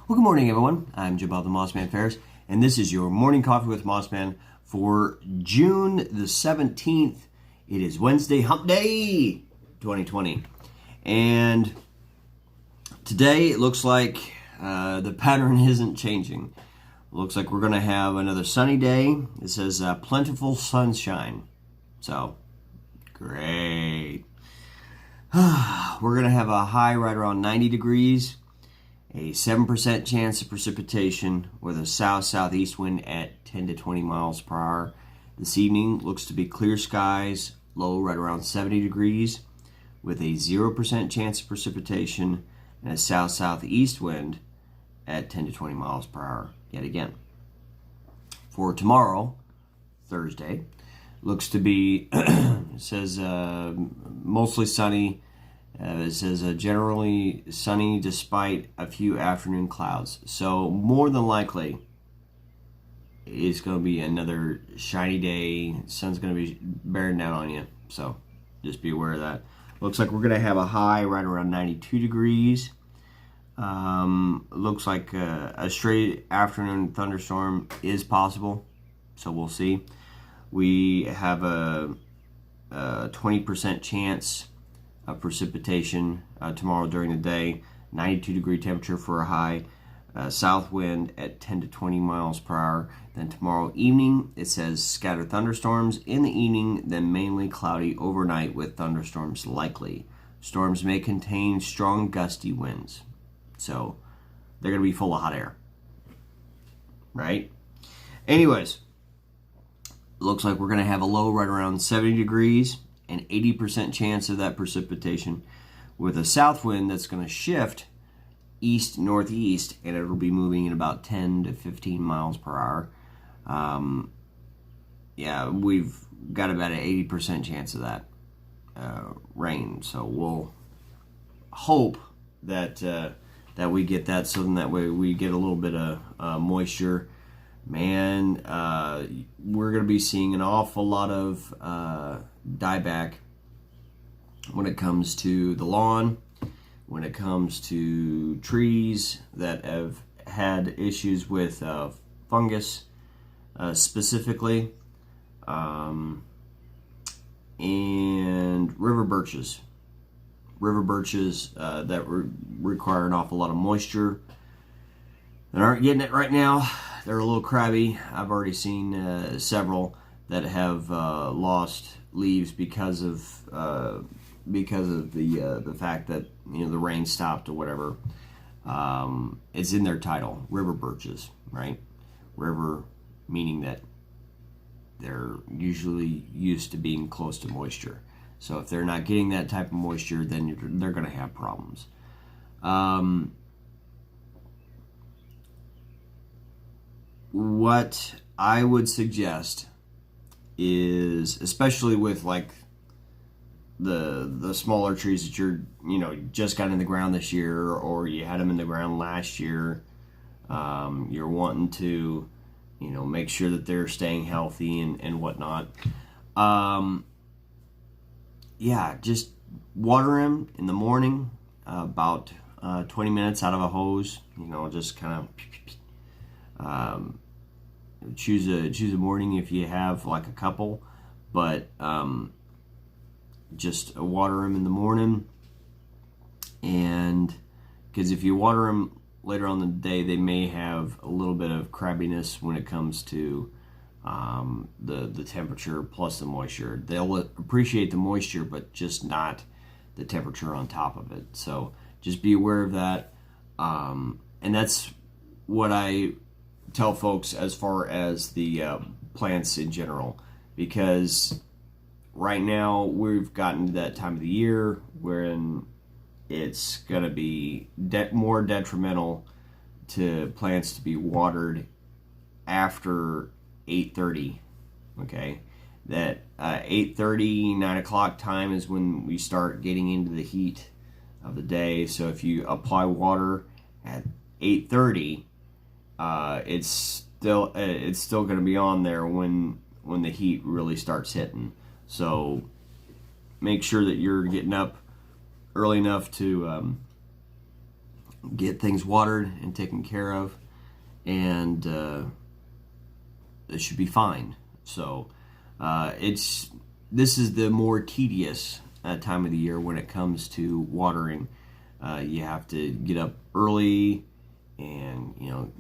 Well, good morning, everyone. I'm Jim Bob the MossMan Ferris, and this is your morning coffee with MossMan for June the 17th. It is Wednesday, Hump Day 2020. And today it looks like the pattern isn't changing. It looks like we're going to have another sunny day. It says plentiful sunshine. So, great. We're going to have a high right around 90 degrees. A 7% chance of precipitation with a south-southeast wind at 10 to 20 miles per hour. This evening looks to be clear skies, low right around 70 degrees with a 0% chance of precipitation and a south-southeast wind at 10 to 20 miles per hour yet again. For tomorrow, Thursday, looks to be, it says mostly sunny. It says generally sunny despite a few afternoon clouds. So more than likely, it's going to be another shiny day. Sun's going to be bearing down on you. So just be aware of that. Looks like we're going to have a high right around 92 degrees. Looks like a straight afternoon thunderstorm is possible. So we'll see. We have a 20% chance of precipitation tomorrow during the day, 92 degree temperature for a high, south wind at 10 to 20 miles per hour. Then tomorrow evening, it says scattered thunderstorms in the evening, then mainly cloudy overnight with thunderstorms likely. Storms may contain strong gusty winds. So they're going to be full of hot air. Right? Anyways, looks like we're going to have a low right around 70 degrees. An 80% chance of that precipitation with a south wind that's going to shift east-northeast, and it'll be moving at about 10 to 15 miles per hour. Yeah, we've got about an 80% chance of that rain, so we'll hope that that we get that, so then that way we get a little bit of moisture. Man, we're going to be seeing an awful lot of dieback when it comes to the lawn, when it comes to trees that have had issues with fungus specifically, and river birches. River birches that require an awful lot of moisture that aren't getting it right now. They're a little crabby. I've already seen several that have lost leaves because of the fact that the rain stopped or whatever. It's in their title, river birches, right? River meaning that they're usually used to being close to moisture. So if they're not getting that type of moisture, then they're going to have problems. What I would suggest is, especially with like the smaller trees that you're just got in the ground this year, or you had them in the ground last year, you're wanting to make sure that they're staying healthy and whatnot. Yeah, just water them in the morning, about 20 minutes out of a hose. Just kind of choose a morning if you have like a couple, but just water them in the morning. And because if you water them later on in the day, they may have a little bit of crabbiness when it comes to the temperature plus the moisture. They'll appreciate the moisture, but just not the temperature on top of it. So just be aware of that. And that's what I tell folks as far as the plants in general, because right now we've gotten to that time of the year wherein it's going to be more detrimental to plants to be watered after 8:30. Okay, that 8:30, 9 o'clock time is when we start getting into the heat of the day. So if you apply water at 8:30, it's still going to be on there when the heat really starts hitting. So make sure that you're getting up early enough to get things watered and taken care of, and it should be fine. So this is the more tedious time of the year when it comes to watering. You have to get up early and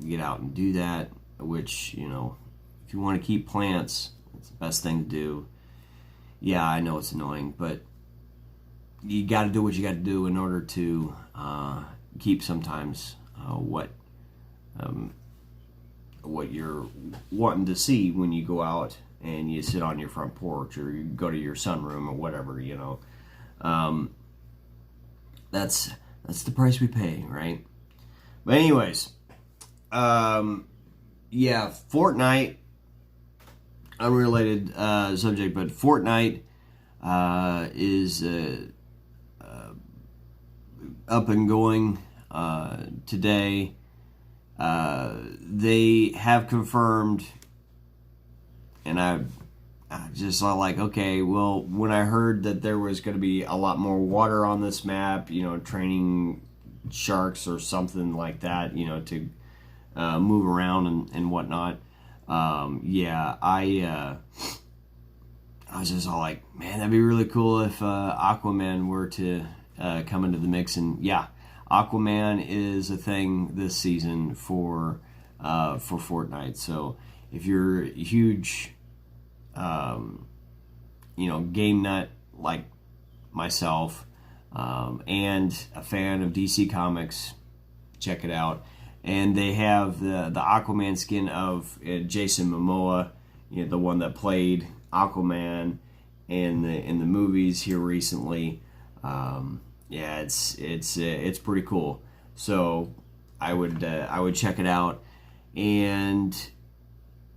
get out and do that, which if you want to keep plants, it's the best thing to do. Yeah, I know it's annoying, but you got to do what you got to do in order to keep sometimes what you're wanting to see when you go out and you sit on your front porch or you go to your sunroom or whatever. That's the price we pay, right? But anyways, yeah, Fortnite, unrelated subject, but Fortnite is up and going today. They have confirmed, and I just saw like, okay, well, when I heard that there was going to be a lot more water on this map, training sharks or something like that, to move around and whatnot. Yeah, I was just all like, man, that'd be really cool if Aquaman were to come into the mix. And yeah, Aquaman is a thing this season for Fortnite. So if you're a huge game nut like myself, and a fan of DC Comics, check it out. And they have the Aquaman skin of Jason Momoa, the one that played Aquaman in the movies here recently. Yeah, it's pretty cool. So I would check it out. And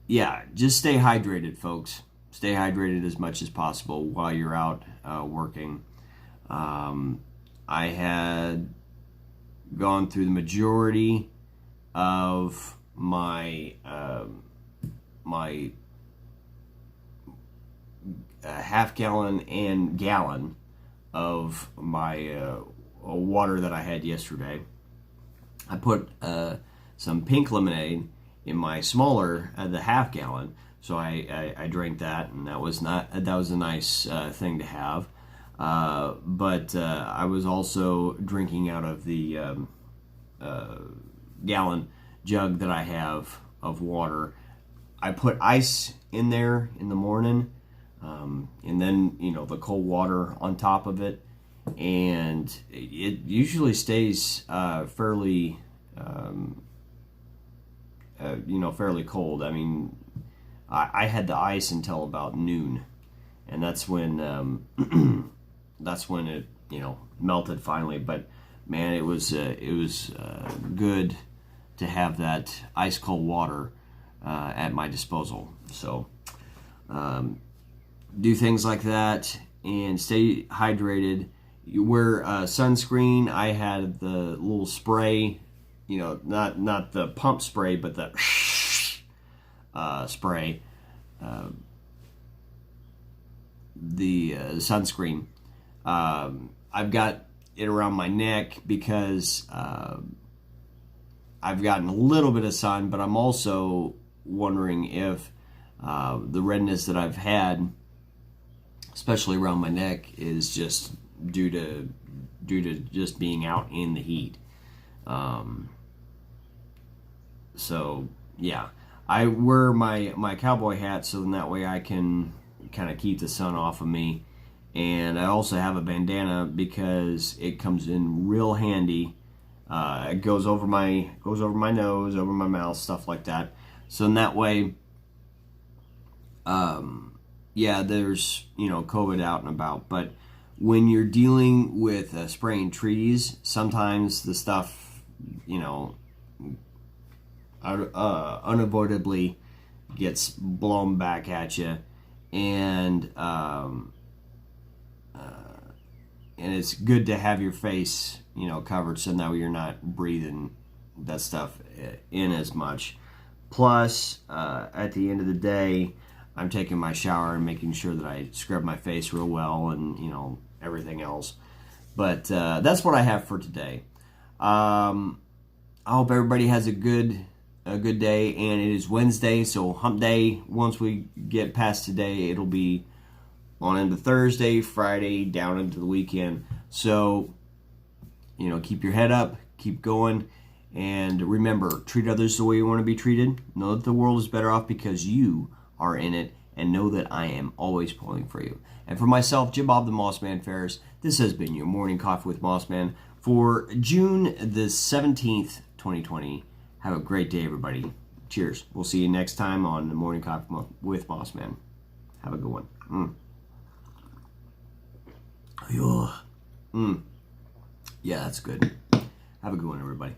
yeah, just stay hydrated, folks. Stay hydrated as much as possible while you're out working. I had gone through the majority of my half gallon and gallon of my water that I had yesterday. I put some pink lemonade in my smaller, the half gallon, so I drank that, and that was a nice thing to have. But I was also drinking out of the gallon jug that I have of water. I put ice in there in the morning, and then the cold water on top of it, and it usually stays fairly fairly cold. I mean, I had the ice until about noon, and that's when it melted finally. But man, it was good to have that ice cold water at my disposal. So do things like that and stay hydrated. You wear sunscreen. I had the little spray, not the pump spray, but the spray, the sunscreen. I've got it around my neck because I've gotten a little bit of sun, but I'm also wondering if the redness that I've had, especially around my neck, is just due to just being out in the heat. So yeah, I wear my cowboy hat so then that way I can kind of keep the sun off of me. And I also have a bandana because it comes in real handy. It goes over my nose, over my mouth, stuff like that. So in that way, yeah, there's COVID out and about. But when you're dealing with spraying trees, sometimes the stuff unavoidably gets blown back at you, and it's good to have your face, covered so now you're not breathing that stuff in as much. Plus, at the end of the day, I'm taking my shower and making sure that I scrub my face real well and, everything else. But that's what I have for today. I hope everybody has a good day, and it is Wednesday, so hump day. Once we get past today, it'll be on into Thursday, Friday, down into the weekend. So, keep your head up, keep going, and remember, treat others the way you want to be treated. Know that the world is better off because you are in it, and know that I am always pulling for you. And for myself, Jim Bob the MossMan Ferris, this has been your Morning Coffee with MossMan for June the 17th, 2020. Have a great day, everybody. Cheers. We'll see you next time on the Morning Coffee with MossMan. Have a good one. Yeah, that's good. Have a good one, everybody.